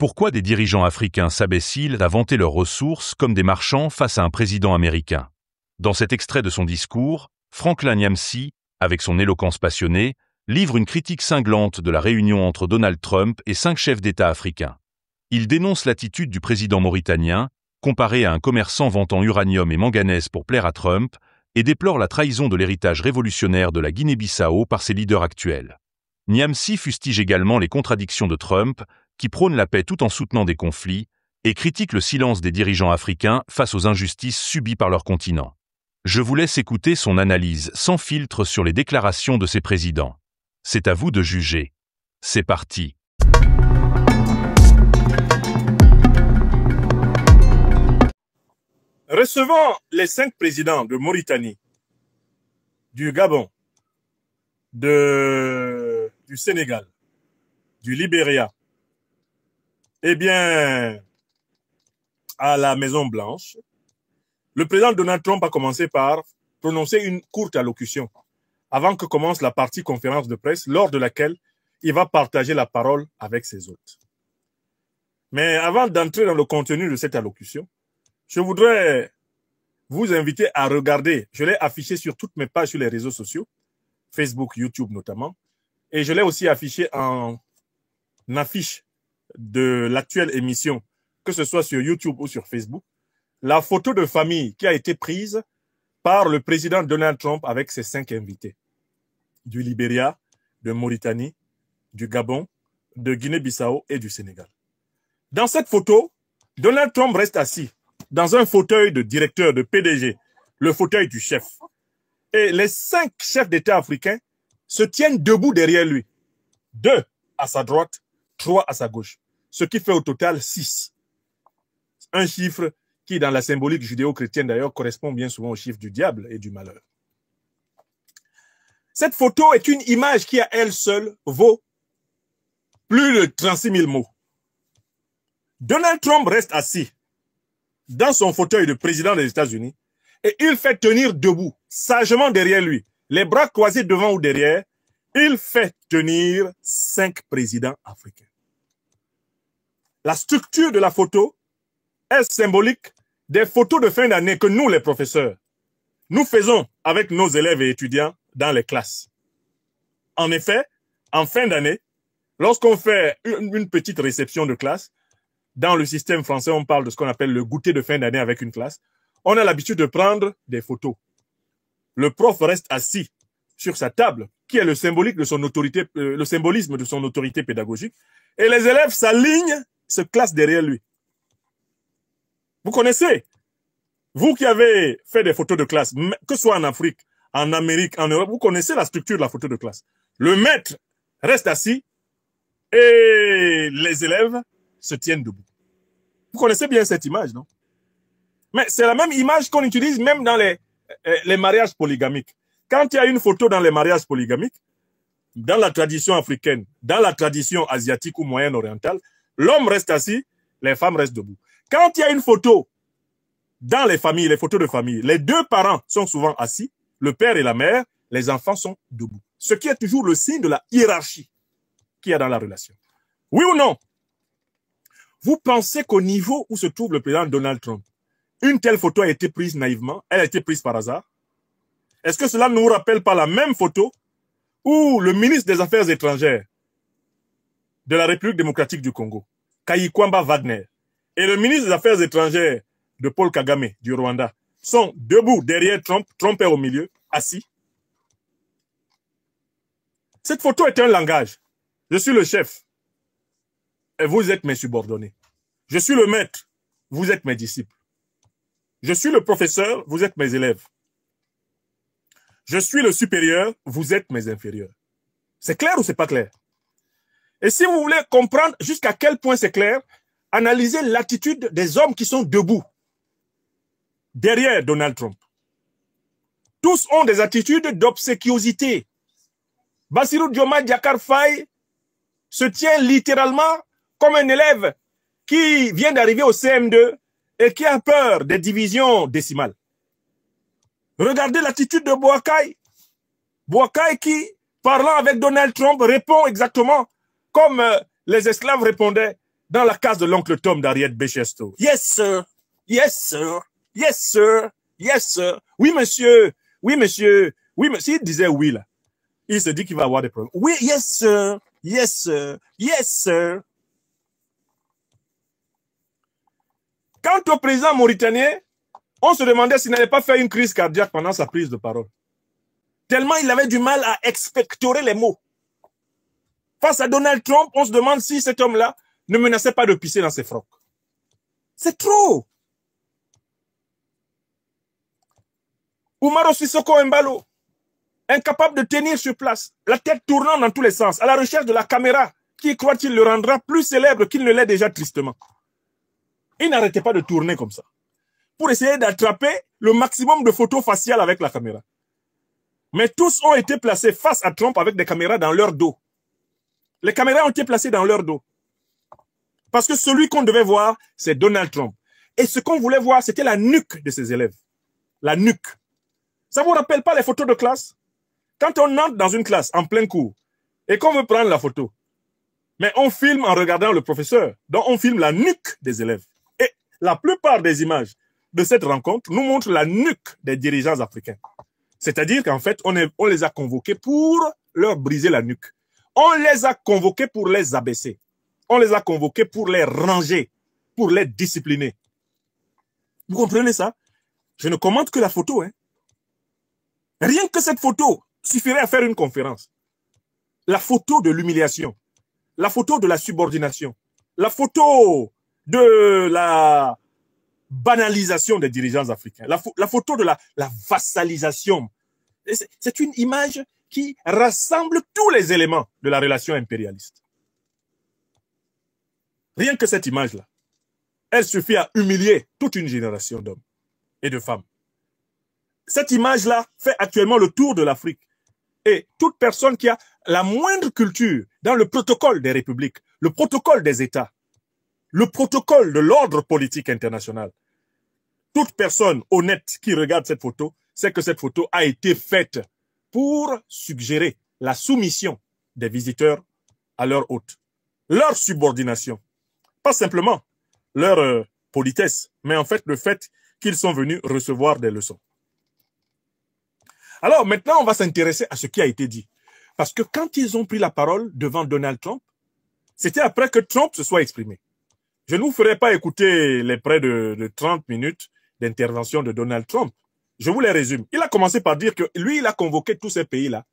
Pourquoi des dirigeants africains s'abaissent-ils à vanter leurs ressources comme des marchands face à un président américain? Dans cet extrait de son discours, Franklin Nyamsi, avec son éloquence passionnée, livre une critique cinglante de la réunion entre Donald Trump et 5 chefs d'État africains. Il dénonce l'attitude du président mauritanien, comparé à un commerçant vantant uranium et manganèse pour plaire à Trump, et déplore la trahison de l'héritage révolutionnaire de la Guinée-Bissau par ses leaders actuels. Nyamsi fustige également les contradictions de Trump, qui prône la paix tout en soutenant des conflits, et critique le silence des dirigeants africains face aux injustices subies par leur continent. Je vous laisse écouter son analyse sans filtre sur les déclarations de ces présidents. C'est à vous de juger. C'est parti. Recevant les 5 présidents de Mauritanie, du Gabon, du Sénégal, du Libéria, eh bien, à la Maison-Blanche, le président Donald Trump a commencé par prononcer une courte allocution avant que commence la partie conférence de presse lors de laquelle il va partager la parole avec ses hôtes. Mais avant d'entrer dans le contenu de cette allocution, je voudrais vous inviter à regarder, je l'ai affiché sur toutes mes pages sur les réseaux sociaux, Facebook, YouTube notamment, et je l'ai aussi affiché en affiche de l'actuelle émission, que ce soit sur YouTube ou sur Facebook, la photo de famille qui a été prise par le président Donald Trump avec ses 5 invités, du Libéria, de Mauritanie, du Gabon, de Guinée-Bissau et du Sénégal. Dans cette photo, Donald Trump reste assis dans un fauteuil de directeur, de PDG, le fauteuil du chef. Et les 5 chefs d'État africains se tiennent debout derrière lui. 2 à sa droite, 3 à sa gauche. Ce qui fait au total 6. Un chiffre qui, dans la symbolique judéo-chrétienne d'ailleurs, correspond bien souvent au chiffre du diable et du malheur. Cette photo est une image qui, à elle seule, vaut plus de 36 000 mots. Donald Trump reste assis dans son fauteuil de président des États-Unis et il fait tenir debout, sagement derrière lui, les bras croisés devant ou derrière, il fait tenir 5 présidents africains. La structure de la photo est symbolique des photos de fin d'année que nous, les professeurs, nous faisons avec nos élèves et étudiants dans les classes. En effet, en fin d'année, lorsqu'on fait une petite réception de classe, dans le système français, on parle de ce qu'on appelle le goûter de fin d'année avec une classe. On a l'habitude de prendre des photos. Le prof reste assis sur sa table, qui est le symbolique de son autorité, le symbolisme de son autorité pédagogique, et les élèves s'alignent, se classent derrière lui. Vous connaissez, vous qui avez fait des photos de classe, que ce soit en Afrique, en Amérique, en Europe, vous connaissez la structure de la photo de classe. Le maître reste assis et les élèves se tiennent debout. Vous connaissez bien cette image, non? Mais c'est la même image qu'on utilise même dans les mariages polygamiques. Quand il y a une photo dans les mariages polygamiques, dans la tradition africaine, dans la tradition asiatique ou moyenne-orientale, l'homme reste assis, les femmes restent debout. Quand il y a une photo dans les familles, les photos de famille, les 2 parents sont souvent assis, le père et la mère, les enfants sont debout. Ce qui est toujours le signe de la hiérarchie qu'il y a dans la relation. Oui ou non? Vous pensez qu'au niveau où se trouve le président Donald Trump, une telle photo a été prise naïvement? Elle a été prise par hasard? Est-ce que cela ne nous rappelle pas la même photo où le ministre des Affaires étrangères de la République démocratique du Congo, Kayinkwamba Wagner, et le ministre des Affaires étrangères de Paul Kagame du Rwanda sont debout derrière Trump, Trump est au milieu, assis? Cette photo est un langage. Je suis le chef. Et vous êtes mes subordonnés. Je suis le maître, vous êtes mes disciples. Je suis le professeur, vous êtes mes élèves. Je suis le supérieur, vous êtes mes inférieurs. C'est clair ou c'est pas clair? Et si vous voulez comprendre jusqu'à quel point c'est clair, analysez l'attitude des hommes qui sont debout derrière Donald Trump. Tous ont des attitudes d'obséquiosité. Bassirou Diomaye Diakhar Faye se tient littéralement comme un élève qui vient d'arriver au CM2 et qui a peur des divisions décimales. Regardez l'attitude de Boakai. Boakai qui, parlant avec Donald Trump, répond exactement comme les esclaves répondaient dans la case de l'oncle Tom d'Harriet Bechesto. Yes, sir. Yes, sir. Yes, sir. Yes, sir. Oui, monsieur. Oui, monsieur. Oui, monsieur. S'il disait oui, là, il se dit qu'il va avoir des problèmes. Oui, yes, sir. Yes, sir. Yes, sir. Quant au président mauritanien, on se demandait s'il n'allait pas faire une crise cardiaque pendant sa prise de parole. Tellement il avait du mal à expectorer les mots. Face à Donald Trump, on se demande si cet homme-là ne menaçait pas de pisser dans ses frocs. C'est trop. Umaro Sissoko Embalo, incapable de tenir sur place, la tête tournant dans tous les sens, à la recherche de la caméra, qui croit-il le rendra plus célèbre qu'il ne l'est déjà tristement. Il n'arrêtait pas de tourner comme ça, pour essayer d'attraper le maximum de photos faciales avec la caméra. Mais tous ont été placés face à Trump avec des caméras dans leur dos. Les caméras ont été placées dans leur dos. Parce que celui qu'on devait voir, c'est Donald Trump. Et ce qu'on voulait voir, c'était la nuque de ses élèves. La nuque. Ça vous rappelle pas les photos de classe? Quand on entre dans une classe en plein cours et qu'on veut prendre la photo, mais on filme en regardant le professeur. Donc on filme la nuque des élèves. Et la plupart des images de cette rencontre nous montrent la nuque des dirigeants africains. C'est-à-dire qu'en fait, on les a convoqués pour leur briser la nuque. On les a convoqués pour les abaisser. On les a convoqués pour les ranger, pour les discipliner. Vous comprenez ça? Je ne commente que la photo. Hein. Rien que cette photo suffirait à faire une conférence. La photo de l'humiliation, la photo de la subordination, la photo de la banalisation des dirigeants africains, la photo de la vassalisation. C'est une image qui rassemble tous les éléments de la relation impérialiste. Rien que cette image-là, elle suffit à humilier toute une génération d'hommes et de femmes. Cette image-là fait actuellement le tour de l'Afrique. Et toute personne qui a la moindre culture dans le protocole des républiques, le protocole des États, le protocole de l'ordre politique international, toute personne honnête qui regarde cette photo sait que cette photo a été faite pour suggérer la soumission des visiteurs à leur hôte, leur subordination. Pas simplement leur politesse, mais en fait le fait qu'ils sont venus recevoir des leçons. Alors maintenant, on va s'intéresser à ce qui a été dit. Parce que quand ils ont pris la parole devant Donald Trump, c'était après que Trump se soit exprimé. Je ne vous ferai pas écouter les près de 30 minutes d'intervention de Donald Trump. Je vous les résume. Il a commencé par dire que lui, il a convoqué tous ces pays-là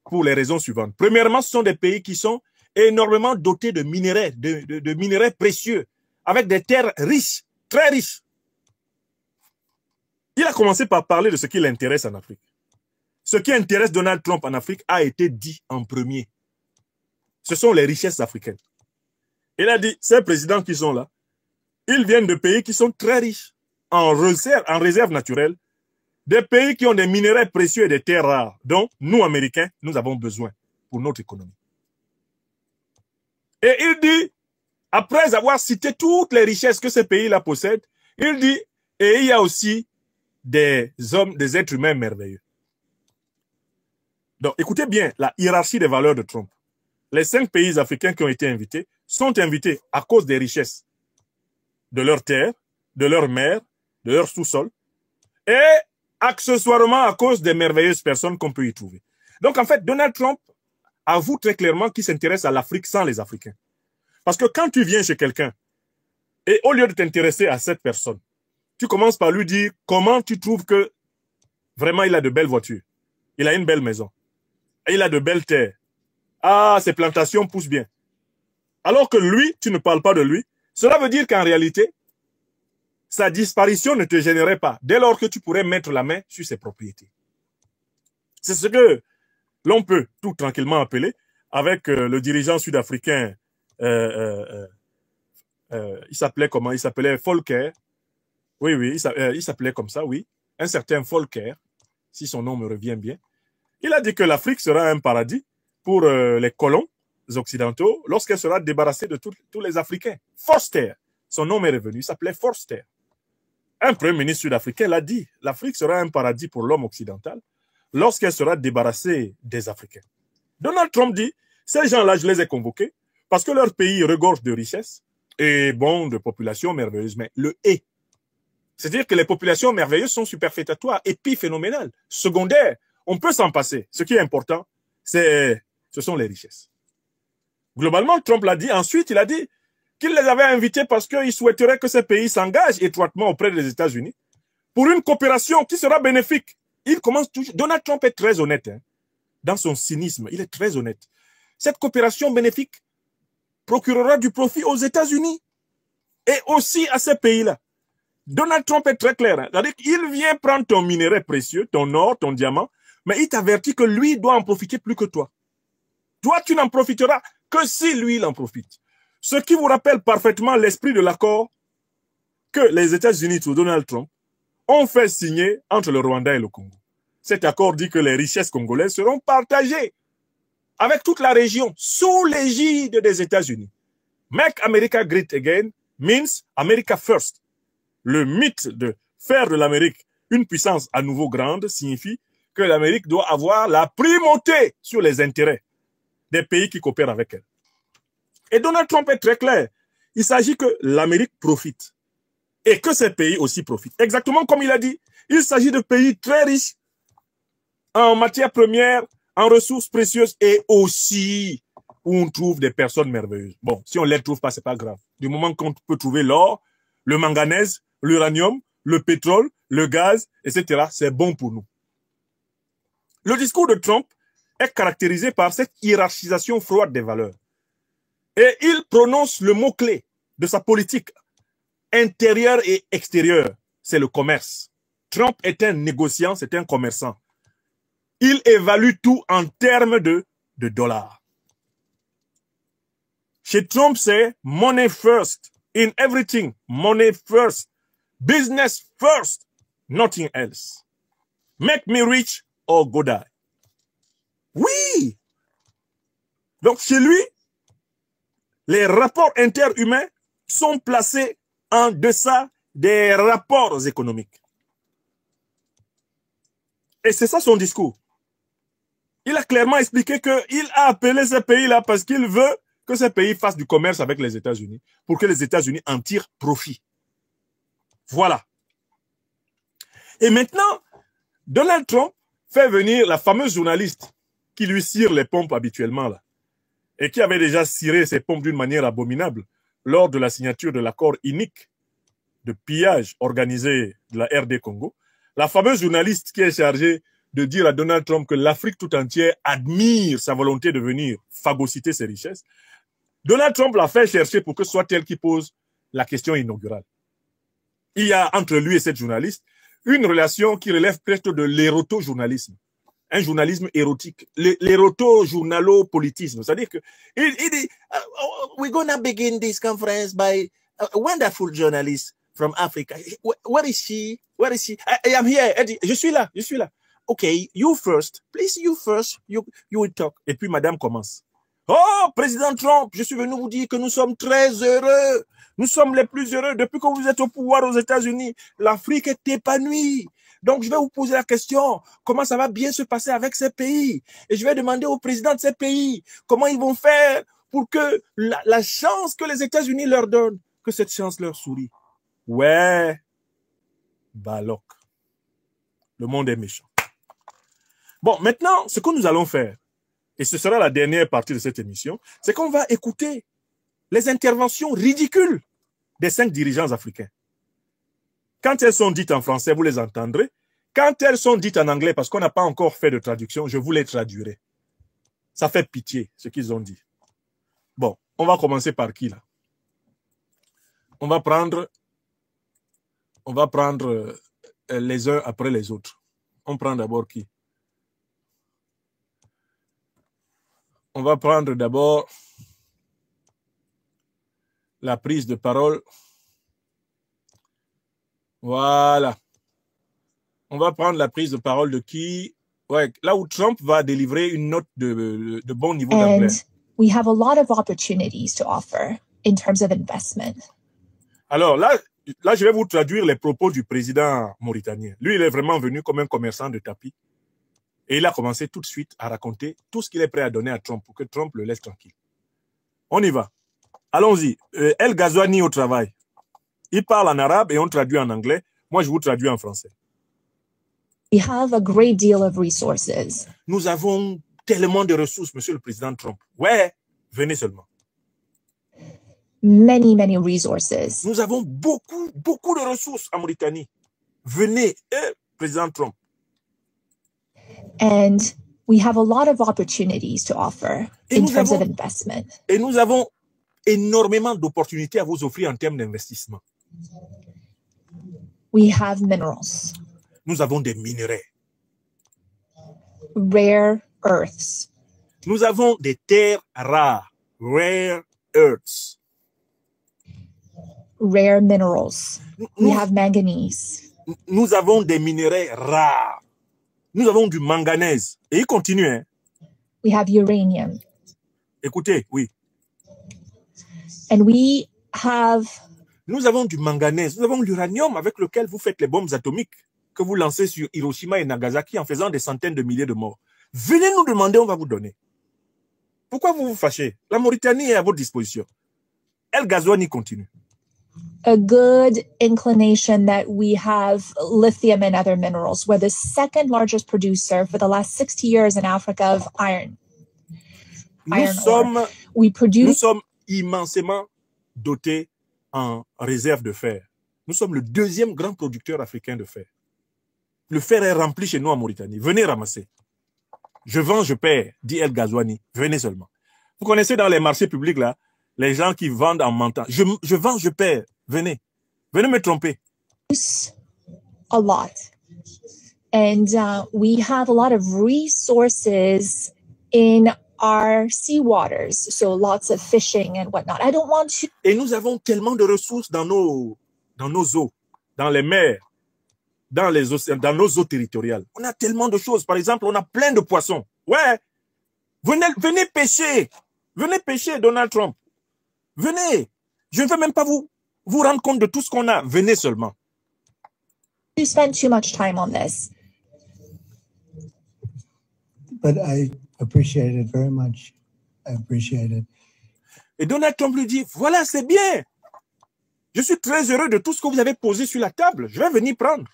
pour les raisons suivantes. Premièrement, ce sont des pays qui sont énormément dotés de minerais, de minerais précieux, avec des terres riches, très riches. Il a commencé par parler de ce qui l'intéresse en Afrique. Ce qui intéresse Donald Trump en Afrique a été dit en premier. Ce sont les richesses africaines. Il a dit, ces présidents qui sont là, ils viennent de pays qui sont très riches en réserve naturelle, des pays qui ont des minéraux précieux et des terres rares, dont nous, Américains, nous avons besoin pour notre économie. Et il dit, après avoir cité toutes les richesses que ces pays-là possèdent, il dit, et il y a aussi des hommes, des êtres humains merveilleux. Donc, écoutez bien la hiérarchie des valeurs de Trump. Les 5 pays africains qui ont été invités sont invités à cause des richesses de leurs terres, de leurs mers, de leur sous-sol, et accessoirement à cause des merveilleuses personnes qu'on peut y trouver. Donc, en fait, Donald Trump avoue très clairement qu'il s'intéresse à l'Afrique sans les Africains. Parce que quand tu viens chez quelqu'un, et au lieu de t'intéresser à cette personne, tu commences par lui dire comment tu trouves que vraiment il a de belles voitures, il a une belle maison, et il a de belles terres. Ah, ses plantations poussent bien. Alors que lui, tu ne parles pas de lui, cela veut dire qu'en réalité, sa disparition ne te gênerait pas, dès lors que tu pourrais mettre la main sur ses propriétés. C'est ce que l'on peut tout tranquillement appeler, avec le dirigeant sud-africain, il s'appelait comment? Il s'appelait Volcker. Oui, il s'appelait comme ça, oui. Un certain Volcker, si son nom me revient bien. Il a dit que l'Afrique sera un paradis pour les colons occidentaux lorsqu'elle sera débarrassée de tous les Africains. Forster, son nom est revenu, il s'appelait Forster. Un premier ministre sud-africain l'a dit, l'Afrique sera un paradis pour l'homme occidental lorsqu'elle sera débarrassée des Africains. Donald Trump dit, ces gens-là, je les ai convoqués parce que leur pays regorge de richesses, et bon, de populations merveilleuses, mais le et. C'est-à-dire que les populations merveilleuses sont superfétatoires, épiphénoménales, secondaires. On peut s'en passer. Ce qui est important, ce sont les richesses. Globalement, Trump l'a dit. Ensuite, il a dit qu'il les avait invités parce qu'il souhaiterait que ces pays s'engagent étroitement auprès des États-Unis pour une coopération qui sera bénéfique. Il commence toujours. Donald Trump est très honnête. Hein. Dans son cynisme, il est très honnête. Cette coopération bénéfique procurera du profit aux États-Unis et aussi à ces pays-là. Donald Trump est très clair. Hein. C'est-à-dire qu'il vient prendre ton minerai précieux, ton or, ton diamant, mais il t'avertit que lui doit en profiter plus que toi. Toi, tu n'en profiteras que si lui, il en profite. Ce qui vous rappelle parfaitement l'esprit de l'accord que les États-Unis, sous Donald Trump, ont fait signer entre le Rwanda et le Congo. Cet accord dit que les richesses congolaises seront partagées avec toute la région sous l'égide des États-Unis. Make America Great Again means America First. Le mythe de faire de l'Amérique une puissance à nouveau grande signifie que l'Amérique doit avoir la primauté sur les intérêts des pays qui coopèrent avec elle. Et Donald Trump est très clair. Il s'agit que l'Amérique profite et que ces pays aussi profitent. Exactement comme il a dit, il s'agit de pays très riches en matières premières, en ressources précieuses et aussi où on trouve des personnes merveilleuses. Bon, si on ne les trouve pas, c'est pas grave. Du moment qu'on peut trouver l'or, le manganèse, l'uranium, le pétrole, le gaz, etc., c'est bon pour nous. Le discours de Trump est caractérisé par cette hiérarchisation froide des valeurs. Et il prononce le mot-clé de sa politique intérieure et extérieure, c'est le commerce. Trump est un négociant, c'est un commerçant. Il évalue tout en termes de dollars. Chez Trump, c'est money first, in everything, money first, business first, nothing else. Make me rich or go die. Oui! Donc chez lui, les rapports interhumains sont placés en deçà des rapports économiques. Et c'est ça son discours. Il a clairement expliqué qu'il a appelé ces pays-là parce qu'il veut que ces pays fassent du commerce avec les États-Unis pour que les États-Unis en tirent profit. Voilà. Et maintenant, Donald Trump fait venir la fameuse journaliste qui lui cire les pompes habituellement là, et qui avait déjà ciré ses pompes d'une manière abominable lors de la signature de l'accord unique de pillage organisé de la RD Congo. La fameuse journaliste qui est chargée de dire à Donald Trump que l'Afrique tout entière admire sa volonté de venir phagocyter ses richesses. Donald Trump l'a fait chercher pour que ce soit elle qui pose la question inaugurale. Il y a entre lui et cette journaliste une relation qui relève presque de l'éroto-journalisme. Un journalisme érotique, l'éroto-journalo-politisme. C'est-à-dire que il dit we're gonna begin this conference by a wonderful journalist from Africa. Where is she? Where is she? I am here. Eddie, je suis là. Okay, you first. Please, you first. You will talk. Et puis madame commence. Oh, président Trump, je suis venu vous dire que nous sommes très heureux. Nous sommes les plus heureux depuis que vous êtes au pouvoir aux États-Unis. L'Afrique est épanouie. Donc, je vais vous poser la question, comment ça va bien se passer avec ces pays? Et je vais demander aux présidents de ces pays, comment ils vont faire pour que la chance que les États-Unis leur donnent, que cette chance leur sourit. Ouais, Baloc. Le monde est méchant. Bon, maintenant, ce que nous allons faire, et ce sera la dernière partie de cette émission, c'est qu'on va écouter les interventions ridicules des 5 dirigeants africains. Quand elles sont dites en français, vous les entendrez. Quand elles sont dites en anglais, parce qu'on n'a pas encore fait de traduction, je vous les traduirai. Ça fait pitié, ce qu'ils ont dit. Bon, on va commencer par qui, là? On va prendre les uns après les autres. On prend d'abord qui? On va prendre d'abord la prise de parole. Voilà. On va prendre la prise de parole de qui? Ouais, là où Trump va délivrer une note de bon niveau d'anglais. We have a lot of opportunities to offer in terms of investment. Alors là, je vais vous traduire les propos du président mauritanien. Lui, il est vraiment venu comme un commerçant de tapis. Et il a commencé tout de suite à raconter tout ce qu'il est prêt à donner à Trump pour que Trump le laisse tranquille. On y va. Allons-y. El Ghazouani au travail. Il parle en arabe et on traduit en anglais. Moi, je vous traduis en français. We have a great deal of resources. Nous avons tellement de ressources, Monsieur le Président Trump. Ouais, venez seulement. Many, many resources. Nous avons beaucoup, beaucoup de ressources en Mauritanie. Venez, Président Trump. And we have a lot of opportunities to offer in terms of investment. Et nous avons énormément d'opportunités à vous offrir en termes d'investissement. We have minerals. Nous avons des minerais. Rare earths. Nous avons des terres rares. Rare earths. Rare minerals. We have manganese. Nous avons des minerais rares. Nous avons du manganèse. Et il continue. Hein? We have uranium. Écoutez, oui. And we have... Nous avons du manganèse. Nous avons l'uranium avec lequel vous faites les bombes atomiques que vous lancez sur Hiroshima et Nagasaki en faisant des centaines de milliers de morts. Venez nous demander, on va vous donner. Pourquoi vous vous fâchez? La Mauritanie est à votre disposition. El Ghazouani continue. A good inclination that we have lithium and other minerals. We're the second largest producer for the last 60 years in Africa of iron. Nous sommes immensément dotés en réserve de fer. Nous sommes le deuxième grand producteur africain de fer. Le fer est rempli chez nous en Mauritanie. Venez ramasser. Je vends, je perds, dit El Ghazouani. Venez seulement. Vous connaissez dans les marchés publics, là, les gens qui vendent en mentant. Je vends, je perds. Venez. Venez me tromper. A lot. And we have a lot of resources in our sea waters. So lots of fishing and whatnot. I don't want to... Et nous avons tellement de ressources dans nos eaux, dans les mers, dans nos eaux territoriales. On a tellement de choses. Par exemple, on a plein de poissons. Ouais. Venez pêcher. Venez pêcher, Donald Trump. Venez. Je ne veux même pas vous rendre compte de tout ce qu'on a. Venez seulement. You spend too much time on this. But I appreciate it very much. I appreciate it. Et Donald Trump lui dit, voilà, c'est bien. Je suis très heureux de tout ce que vous avez posé sur la table. Je vais venir prendre.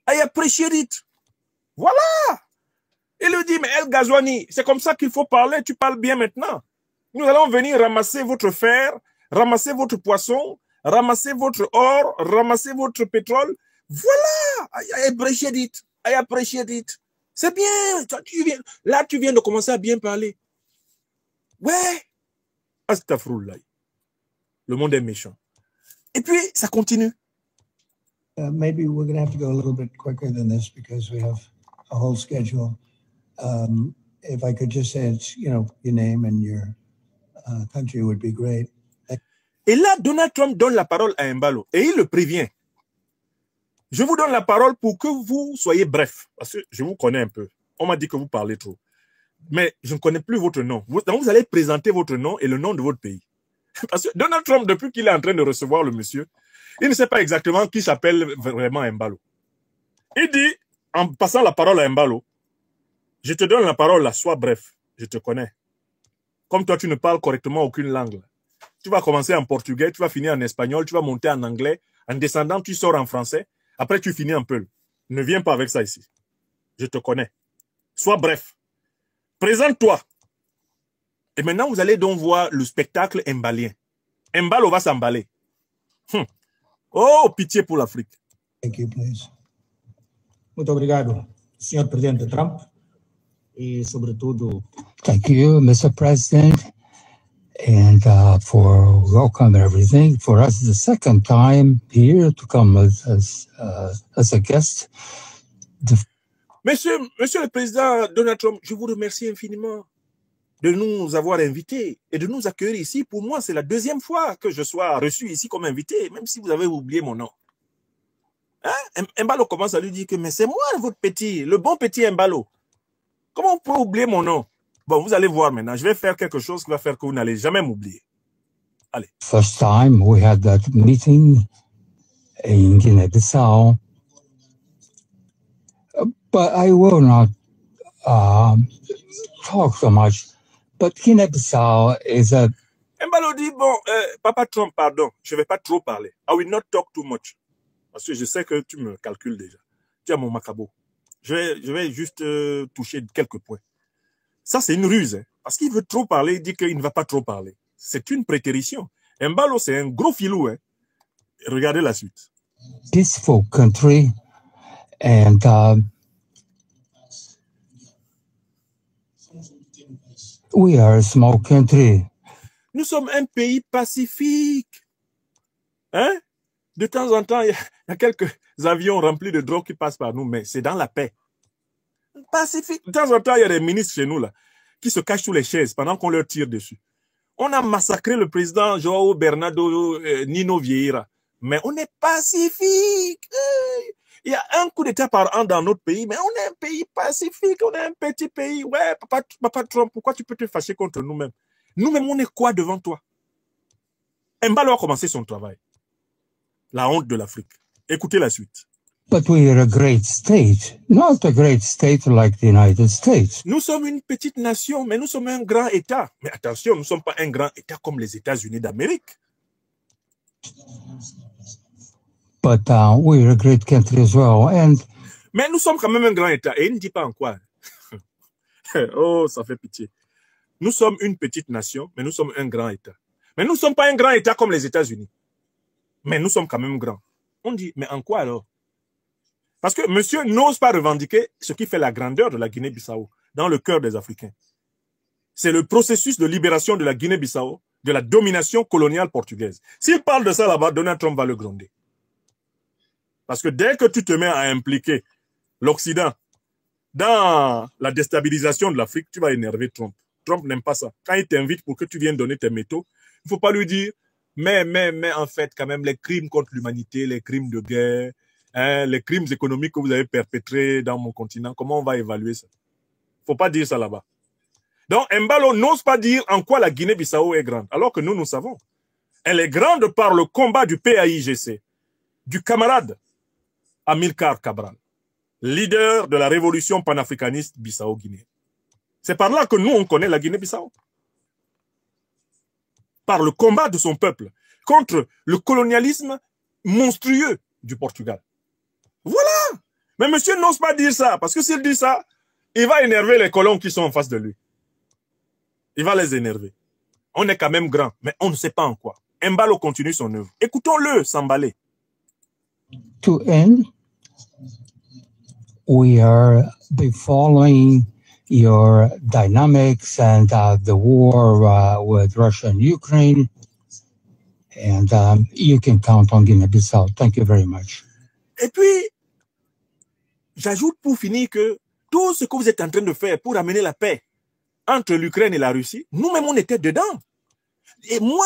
I appreciate it. Voilà. Il lui dit, mais El Ghazouani, c'est comme ça qu'il faut parler. Tu parles bien maintenant. Nous allons venir ramasser votre fer, ramasser votre poisson, ramasser votre or, ramasser votre pétrole. Voilà. I appreciate it. I appreciate it. C'est bien. Tu viens de commencer à bien parler. Ouais. Astaghfirullah. Le monde est méchant. Et puis, ça continue. Maybe we're going to have to go a little bit quicker than this because we have a whole schedule. If I could just say, your name and your country would be great. Et là, Donald Trump donne la parole à Embalo et il le prévient. Je vous donne la parole pour que vous soyez bref, parce que je vous connais un peu. On m'a dit que vous parlez trop. Mais je ne connais plus votre nom. Donc, vous allez présenter votre nom et le nom de votre pays. Parce que Donald Trump, depuis qu'il est en train de recevoir le monsieur, il ne sait pas exactement qui s'appelle vraiment Embalo. Il dit, en passant la parole à Embalo, je te donne la parole là, sois bref, je te connais. Comme toi, tu ne parles correctement aucune langue. Tu vas commencer en portugais, tu vas finir en espagnol, tu vas monter en anglais. En descendant, tu sors en français. Après, tu finis en peul. Ne viens pas avec ça ici. Je te connais. Sois bref. Présente-toi. Et maintenant, vous allez donc voir le spectacle embalien. Embalo va s'emballer. Oh, pitié pour l'Afrique. Thank you, please. Muito obrigado, Sr. Presidente Trump. E, sobretudo... Thank you, Mr. President, and for welcome everything. For us, the second time here to come as a guest. Monsieur le Président Donald Trump, je vous remercie infiniment de nous avoir invités et de nous accueillir ici. Pour moi, c'est la deuxième fois que je sois reçu ici comme invité, même si vous avez oublié mon nom. Hein? Embalo commence à lui dire que mais c'est moi votre petit, le bon petit Embalo. Comment vous pouvez oublier mon nom? Bon, vous allez voir maintenant. Je vais faire quelque chose qui va faire que vous n'allez jamais m'oublier. Allez. First time we had that meeting in Guinea-Bissau, but I will not talk so much. But Guinea-Bissau is a Mbalo dit, bon, Papa Trump, pardon, je ne vais pas trop parler. I will not talk too much. Parce que je sais que tu me calcules déjà. Tu as mon macabo. Je vais juste toucher quelques points. Ça, c'est une ruse. Hein, parce qu'il veut trop parler, il dit qu'il ne va pas trop parler. C'est une prétérition. Mbalo, c'est un gros filou. Hein. Regardez la suite. Peaceful country, and we are a small country. Nous sommes un pays pacifique. Hein? De temps en temps, il y a quelques avions remplis de drogue qui passent par nous, mais c'est dans la paix. Pacifique. De temps en temps, il y a des ministres chez nous là qui se cachent sous les chaises pendant qu'on leur tire dessus. On a massacré le président João Bernardo Nino Vieira, mais on est pacifique. Il y a un coup d'État par an dans notre pays, mais on est un pays pacifique, on est un petit pays. Ouais, Papa Trump, pourquoi tu peux te fâcher contre nous-mêmes? Nous-mêmes, on est quoi devant toi? Mbalo a commencé son travail. La honte de l'Afrique. Écoutez la suite. But we are a great state, not a great state like the United States. Nous sommes une petite nation, mais nous sommes un grand État. Mais attention, nous ne sommes pas un grand État comme les États-Unis d'Amérique. But we're a great country as well. And mais nous sommes quand même un grand État. Et il ne dit pas en quoi. Oh, ça fait pitié. Nous sommes une petite nation, mais nous sommes un grand État. Mais nous ne sommes pas un grand État comme les États-Unis. Mais nous sommes quand même grands. On dit, mais en quoi alors? Parce que monsieur n'ose pas revendiquer ce qui fait la grandeur de la Guinée-Bissau dans le cœur des Africains. C'est le processus de libération de la Guinée-Bissau de la domination coloniale portugaise. S'il parle de ça là-bas, Donald Trump va le gronder. Parce que dès que tu te mets à impliquer l'Occident dans la déstabilisation de l'Afrique, tu vas énerver Trump. Trump n'aime pas ça. Quand il t'invite pour que tu viennes donner tes métaux, il ne faut pas lui dire, mais en fait, quand même, les crimes contre l'humanité, les crimes de guerre, hein, les crimes économiques que vous avez perpétrés dans mon continent, comment on va évaluer ça? Il ne faut pas dire ça là-bas. Donc, Mbalo n'ose pas dire en quoi la Guinée-Bissau est grande, alors que nous savons. Elle est grande par le combat du PAIGC, du camarade Amilcar Cabral, leader de la révolution panafricaniste bissau-guinéenne. C'est par là que nous, on connaît la Guinée-Bissau. Par le combat de son peuple contre le colonialisme monstrueux du Portugal. Voilà. Mais monsieur n'ose pas dire ça, parce que s'il dit ça, il va énerver les colons qui sont en face de lui. Il va les énerver. On est quand même grand, mais on ne sait pas en quoi. Mbalo continue son œuvre. Écoutons-le s'emballer. To end, we are following your dynamics and the war with Russia and Ukraine. And you can count on Guinea-Bissau. Thank you very much. Et puis, j'ajoute pour finir que tout ce que vous êtes en train de faire pour amener la paix entre l'Ukraine et la Russie, nous-mêmes, on était dedans. Et moi,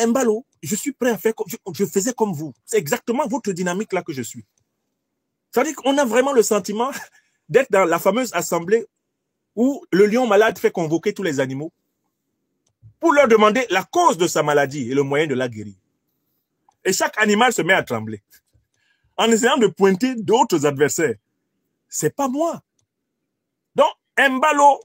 Mbalo, je suis prêt à faire, je faisais comme vous. C'est exactement votre dynamique là que je suis. C'est-à-dire qu'on a vraiment le sentiment d'être dans la fameuse assemblée où le lion malade fait convoquer tous les animaux pour leur demander la cause de sa maladie et le moyen de la guérir. Et chaque animal se met à trembler en essayant de pointer d'autres adversaires. C'est pas moi. Donc, Mbalo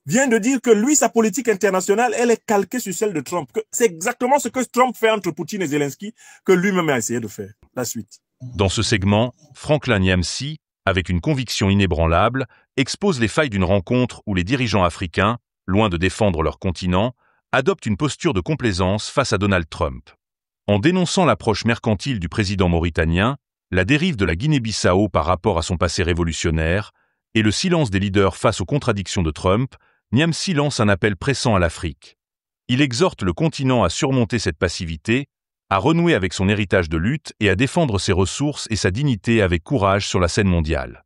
vient de dire que lui, sa politique internationale, elle est calquée sur celle de Trump. C'est exactement ce que Trump fait entre Poutine et Zelensky que lui-même a essayé de faire. La suite. Dans ce segment, Franklin Nyamsi, avec une conviction inébranlable, expose les failles d'une rencontre où les dirigeants africains, loin de défendre leur continent, adoptent une posture de complaisance face à Donald Trump. En dénonçant l'approche mercantile du président mauritanien, la dérive de la Guinée-Bissau par rapport à son passé révolutionnaire et le silence des leaders face aux contradictions de Trump, Nyamsi lance un appel pressant à l'Afrique. Il exhorte le continent à surmonter cette passivité, à renouer avec son héritage de lutte et à défendre ses ressources et sa dignité avec courage sur la scène mondiale.